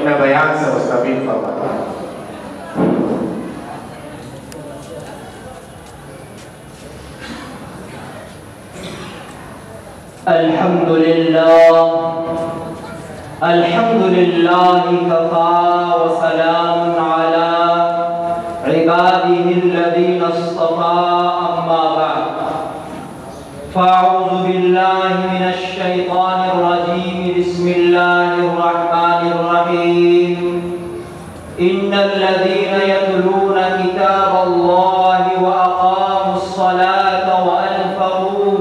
اپنے بیان سے مستفید فرماتا ہے۔ الحمد لله كفى وسلام على عباده الذين اصطفى أما بعد فأعوذ بالله من الشيطان الرجيم بسم الله الرحمن الرحيم إن الذين يتلون كتاب الله وأقاموا الصلاة وأنفقوا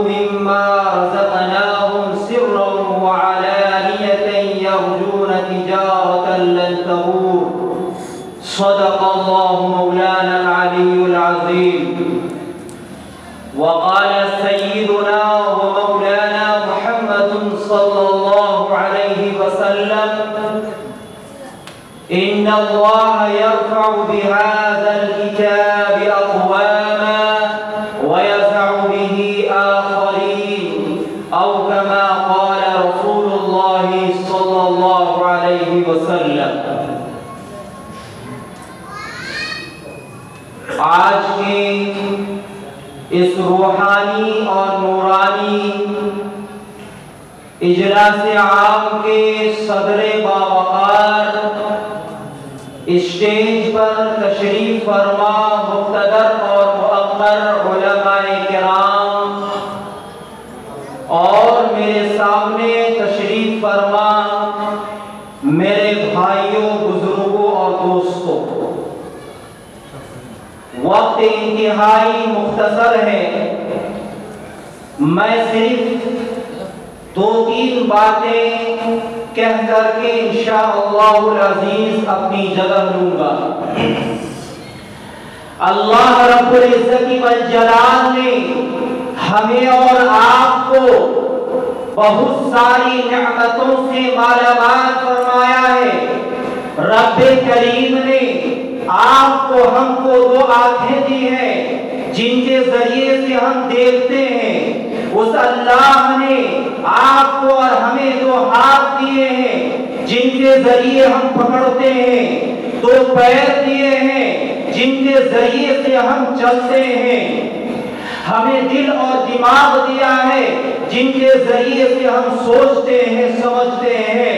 مما رزقناهم سرا وعلانية يرجون تجارة لن تبور صدق الله مولانا العلي العظيم وقال سيدنا ومولانا محمد صلى الله عليه وسلم إن الله يرفع بهذا الكتاب أقواما ويزع به آخرين أو كما قال رسول الله صلى الله عليه وسلم۔ آج کے اس روحانی اور نورانی اجلاس عام کے صدر باوقار اسٹیج پر تشریف فرما مقتدر اور مؤقر علماء کرام اور میرے سامنے تشریف فرما میرے بھائیوں، بزرگوں اور دوستوں، وقت انتہائی مختصر ہے۔ میں صرف 2-3 باتیں کہہ کر کے انشاءاللہ العزیز اپنی جگہ لوں گا۔ اللہ رب العزت والجلال نے ہمیں اور آپ کو بہت ساری نعمتوں سے مالا مال فرمایا ہے۔ رب کریم نے آپ کو ہم کو 2 آنکھیں دی ہیں جن کے ذریعے سے ہم دیکھتے ہیں۔ اس اللہ نے آپ کو اور ہمیں 2 ہاتھ دیے ہیں جن کے ذریعے ہم پکڑتے ہیں، 2 پیر دیے ہیں جن کے ذریعے سے ہم چلتے ہیں، ہمیں دل اور دماغ دیا ہے جن کے ذریعے سے ہم سوچتے ہیں، سمجھتے ہیں،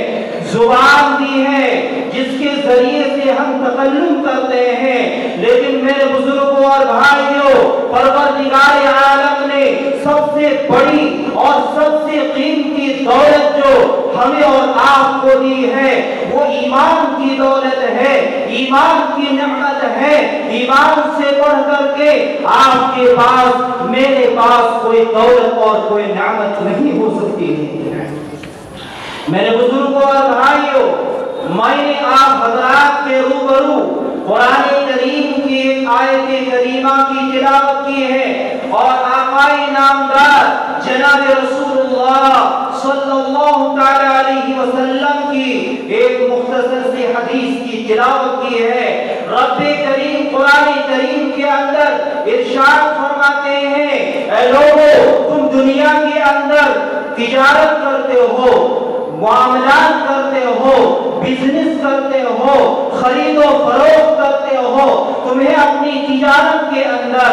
زبان دی ہے جس کے ذریعے سے ہم تکلم کرتے ہیں۔ لیکن میرے بزرگوں اور بھائیوں، پروردگار عالم نے سب سے بڑی اور سب سے قیمتی دولت جو ہمیں اور آپ کو دی ہے وہ ایمان کی دولت ہے، ایمان کی نعمت ہے۔ ایمان سے بڑھ کر کے آپ کے پاس، میرے پاس کوئی دولت اور کوئی نعمت نہیں ہو سکتی ہے۔ میرے بزرگوں اور بھائیوں، میں نے آپ حضرات کے روبرو قرآن کریم کی ایک آیت کریمہ کی تلاوت کی ہے اور آقا نامدار جناب رسول اللہ صلی اللہ علیہ وسلم کی ایک مختصر سی حدیث کی تلاوت کی ہے۔ رب کریم قرآن کریم کے اندر ارشاد فرماتے ہیں، اے لوگو، تم دنیا کے اندر تجارت کرتے ہو، معاملات کرتے ہو، بزنس کرتے ہو، خرید و فروخت کرتے ہو، تمہیں اپنی تجارت کے اندر،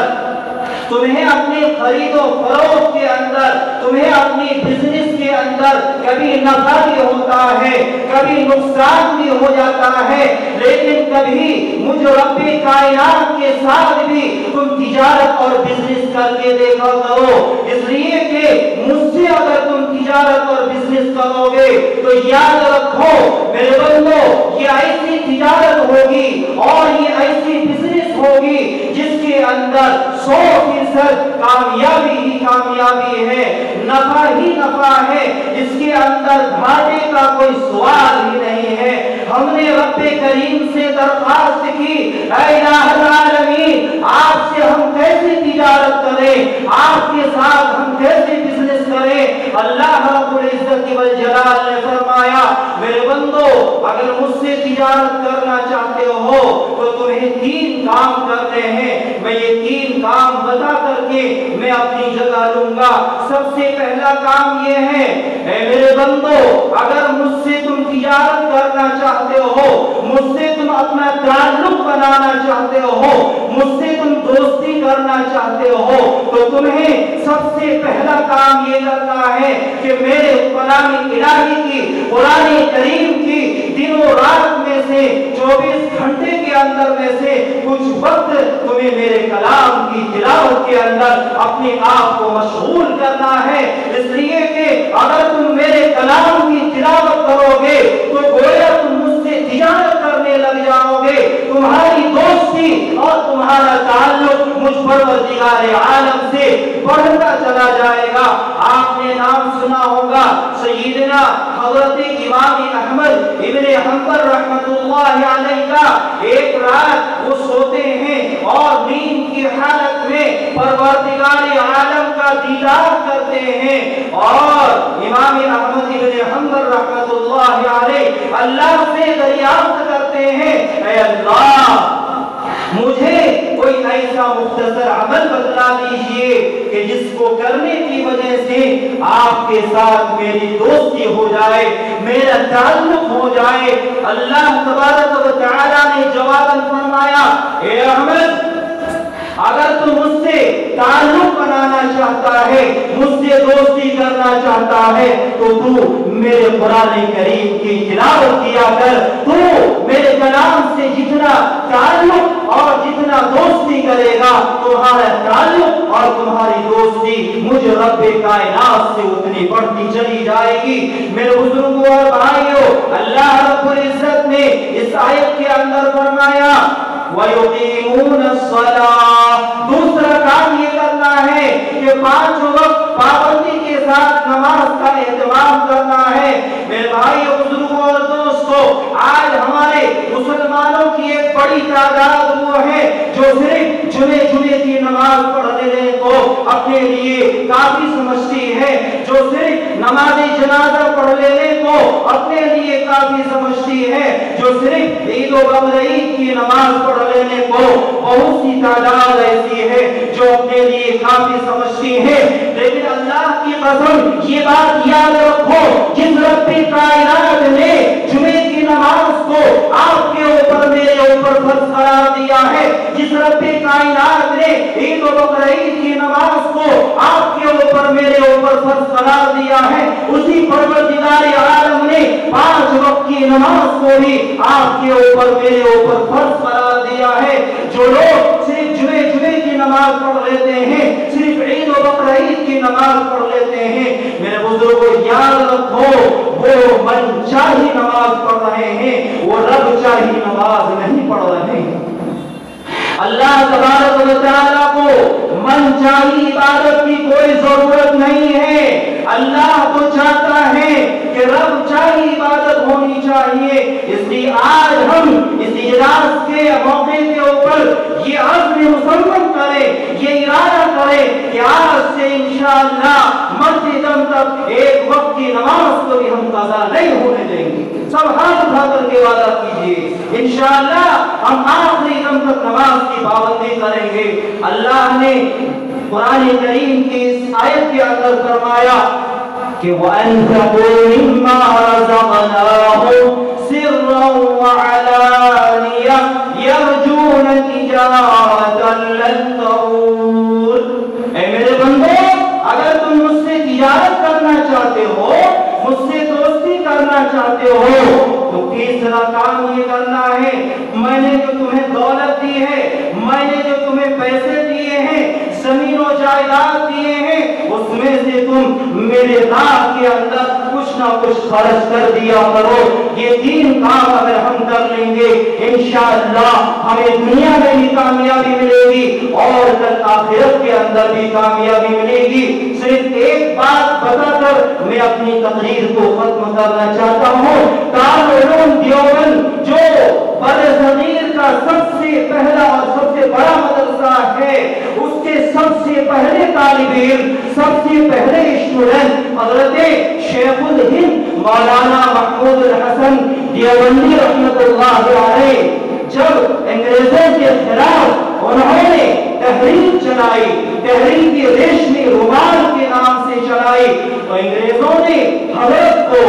تمہیں اپنی خرید و فروخت کے اندر، تمہیں اپنی بزنس کے اندر کبھی نفع بھی ہوتا ہے، کبھی نقصان بھی ہو جاتا ہے، لیکن کبھی مجھ رب کائنات کے ساتھ بھی تم تجارت اور بزنس کر کے دیکھا کرو، اس لیے کہ مجھ سے اگر تم تجارت اور بزنس کرو گے تو یاد رکھو میرے بندو، یہ ایسی تجارت ہوگی اور یہ ایسی بزنس ہوگی جس کے اندر 100% کامیابی ہی کامیابی ہے، نفع ہی نفع ہے، اس کے اندر گھاٹے کا کوئی سوال ہی نہیں ہے۔ ہم نے رب کریم سے درخواست کی، اے الہ العالمین، آپ سے ہم کیسے تجارت کریں، آپ کے ساتھ ہم کیسے بزنس کریں؟ اللہ رب العزت والجلال نے فرمایا، میرے بندو، اگر مجھ سے تجارت کرنا چاہتے ہو ہو تو تمہیں 3 کام کرنے ہیں. میں یہ 3 کام بتا کر کے میں اپنی جگہ لوں گا. سب سے پہلا کام یہ ہے، اے میرے بندو، اگر مجھ سے تم تجارت کرنا چاہتے ہو، مجھ سے تم اپنا تعلق بنانا چاہتے ہو، مجھ سے تم دوستی کرنا چاہتے ہو، تو تمہیں سب سے پہلا کام یہ کرنا ہے کہ میرے کلام الہی کی، قرآن کریم کی دن و رات میں سے 24 گھنٹے کے اندر میں سے کچھ وقت تمہیں میرے کلام کی تلاوت کے اندر اپنے آپ کو مشغول کرنا ہے. اس لیے کہ اگر تم میرے کلام کی تلاوت کرو گے تو گویا تم مجھ سے تجارت کرنے لگ جاؤ گے. تمہاری دوستی اور تمہارا تعلق مجھ پروردگار عالم سے بڑھتا چلا جائے گا. آپ نے نام سنا ہوگا سیدنا حضرت امام احمد ابن حنبل رحمۃ اللہ علیہ کا. ایک رات وہ سوتے ہیں اور نیند کی حالت میں پروردگار عالم کا دیدار کرتے ہیں اور امام احمد ابن حنبل رحمۃ اللہ علیہ اللہ سے دریافت کرتے ہیں، اے اللہ مجھے کوئی ایسا مختصر عمل بتلا دیجئے کہ جس کو کرنے کی وجہ سے آپ کے ساتھ میری دوستی ہو جائے، میرا تعلق ہو جائے. اللہ تبارک و تعالی نے جواباً فرمایا، اے احمد اگر تو مجھ سے تعلق بنانا چاہتا ہے، مجھ سے دوستی کرنا چاہتا ہے تو میرے قرآن کریم کی تلاوت کیا کر. تو میرے کلام سے جتنا تعلق اور جتنا دوستی کرے گا، تمہارا تعلق اور تمہاری دوستی مجھ رب کائنات سے اتنی بڑھتی چلی جائے گی. میرے بزرگوں اور بھائیوں، اللہ رب العزت نے اس آیت کے اندر فرمایا وَيُقِيمُونَ الصَّلَاةَ. دوسرا کام یہ کرنا ہے کہ 5 وقت پابندی کے ساتھ نماز کا اہتمام کرنا ہے. میرے بھائیوں، بزرگوں اور دوستوں، آج ہمارے مسلمانوں کی ایک بڑی تعداد وہ ہے جو صرف جمعے کی نماز پڑھ لینے کو اپنے لیے کافی سمجھتی ہے، جو صرف نماز جنازہ پڑھ لینے کو اپنے لیے کافی سمجھتی ہے، جو صرف عید و بقرعید کی نماز پڑھ لینے کو بہت سی تعداد ایسی ہے جو اپنے لیے کافی سمجھتی ہے. لیکن اللہ کی قسم یہ بات یاد رکھو، جس رب کائنات نے جمعے کی نماز کو آپ کے اوپر میرے اوپر فرض قرار دیا ہے، جس رب کائنات نے عید و بقرعید کی نماز کو آپ کے اوپر میرے اوپر فرض قرار دیا ہے، اسی پروردگار عالم نے 5 وقت کی نماز کو بھی آپ کے اوپر میرے اوپر فرض قرار دیا ہے. جو لوگ صرف جمعے کی نماز پڑھ لیتے ہیں، صرف عید و بقرعید کی نماز پڑھ لیتے ہیں، میرے بزرگوں یاد رکھو وہ من چاہی نماز پڑھ رہے ہیں، وہ رب چاہی نماز نہیں پڑھ رہے ہیں. اللہ تبارک و تعالی کو من چاہی عبادت کی کوئی ضرورت نہیں ہے. اللہ تو چاہتا ہے کہ رب چاہی عبادت ہونی چاہیے. اس لیے آج ہم اس اجلاس کے موقع کے اوپر یہ عزم مسلم کریں، یہ ارادہ کریں کہ آج سے انشاءاللہ مرتے دم تک ایک وقت کی نماز کو بھی ہم قضا نہیں ہونے دیں گے. سب ہاتھ اٹھا کر کے وعدہ کیجیے، انشاءاللہ ہم آخری دم تک نماز کی پابندی کریں گے. اللہ نے قرآن کریم کی اس آیت کے اندر فرمایا کہ وَأَنفِقُوا مِمَّا رَزَقْنَاهُمْ سِرًّا وَعَلَانِيَةً يَرْجُونَ تِجَارَةً لَن تَبُورَ. اے میرے بندو، اگر تم مجھ سے تجارت کرنا چاہتے ہو، مجھ سے دوستی کرنا چاہتے ہو، تو تیسرا کام یہ کرنا ہے، میں نے جو تمہیں دولت دی ہے، میں نے جو تمہیں پیسے دیے ہیں، زمین و جائیداد دیے ہیں، اس میں سے تم میرے راہ کے اندر کچھ نہ کچھ خرچ کر دیا کرو. یہ 3 کام اگر ہم کر لیں گے انشاءاللہ ہمیں دنیا میں بھی کامیابی ملے گی اور کل آخرت کے اندر بھی کامیابی ملے گی. صرف ایک بات بتا کر میں اپنی تقریر کو ختم کرنا چاہتا ہوں. دارالعلوم دیوبند جو برصغیر کا سب سے پہلا اور سب سے بڑا مدرسہ ہے، اس کے سب سے پہلے طالب علم، سب سے پہلے اسٹوڈنٹ حضرت شیخ الہند مولانا محمود الحسن دیوبندی رحمۃ اللہ علیہ جب انگریزوں کے خلاف انہوں نے تحریک چلائی، تحریک ریشمی رومال کے نام سے چلائی، تو انگریزوں نے حضرت کو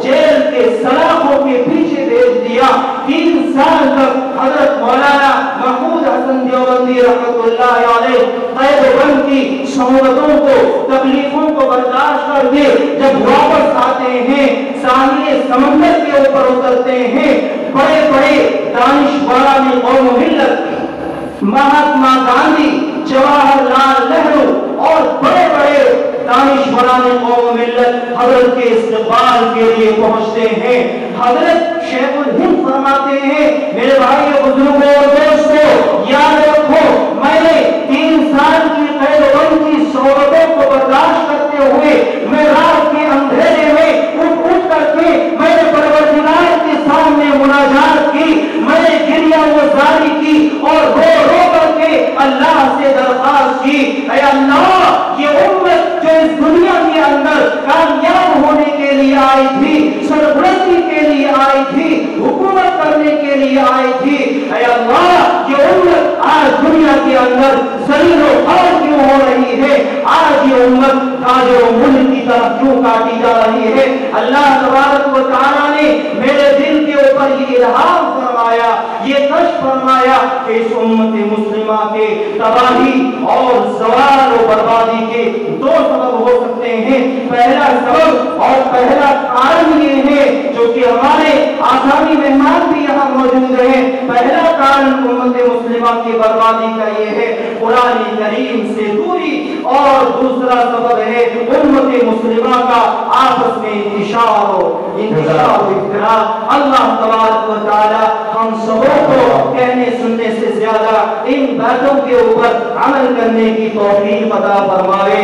جیل کے سلاخوں کے پیچھے بھیج دیا۔ 3 سال تک حضرت مولانا محمود حسن دیوبندی رحمۃ اللہ علیہ قید و بند کی شہادتوں کو، تکلیفوں کو برداشت کر کے جب واپس آتے ہیں، ساحل سمندر کے اوپر اترتے ہیں، بڑے بڑے دانشوران قوم و ملت، مہاتما گاندھی، جواہر لال نہرو اور بڑے بڑے دانشوران قوم و ملت حضرت کے استقبال کے لیے پہنچتے ہیں۔ حضرت شیخ الہند فرماتے ہیں، میرے بھائی بزرگوں اور دوستوں، یاد رکھو میں نے 3 سال کی قید و بند کی شہادتوں کو برداشت کرتے ہوئے میں رات کے اندھیرے میں اٹھ کر کے میں نے پروردگار کے سامنے مناجات کی، میں نے گریہ وزاری کی اور رو رو کر کے اللہ سے درخواست کی، اے اللہ یہ امت جو اس دنیا کے اندر کامیاب ہونے کے لیے آئی تھی، سربلندی کے لیے آئی تھی، حکومت کرنے کے لیے آئی تھی، اے اللہ یہ امت آج دنیا کے اندر ذلیل و خوار کیوں ہو رہی ہے؟ آج یہ امت تاجر و ملک کی طرف کیوں کاٹی جا رہی ہے؟ اللہ تبارک و تعالیٰ نے میرے دل کے اوپر یہ الہام فرمایا، یہ کشف فرمایا کہ اس امت مسلمہ کے تباہی اور زوال و بربادی کے 2 سبب ہو سکتے ہیں۔ پہلا سبب اور پہلا کارن یہ ہے جو کہ ہمارے آسامی مہمان بھی یہاں موجود ہیں، پہلا کارن امت مسلمہ کی بربادی کا یہ ہے قرآن کریم سے دوری، اور دوسرا سبب ہے امت مسلمہ کا آپس میں انتشار و افتراق۔ اللہ تبارک و تعالی ہم سبوں کو کہنے سننے سے زیادہ ان باتوں کے اوپر عمل کرنے کی توفیق عطا فرمائے۔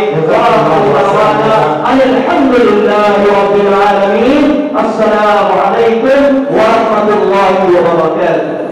الحمدللہ رب العالمین۔ السلام علیکم ورحمۃ اللہ وبرکاتہ۔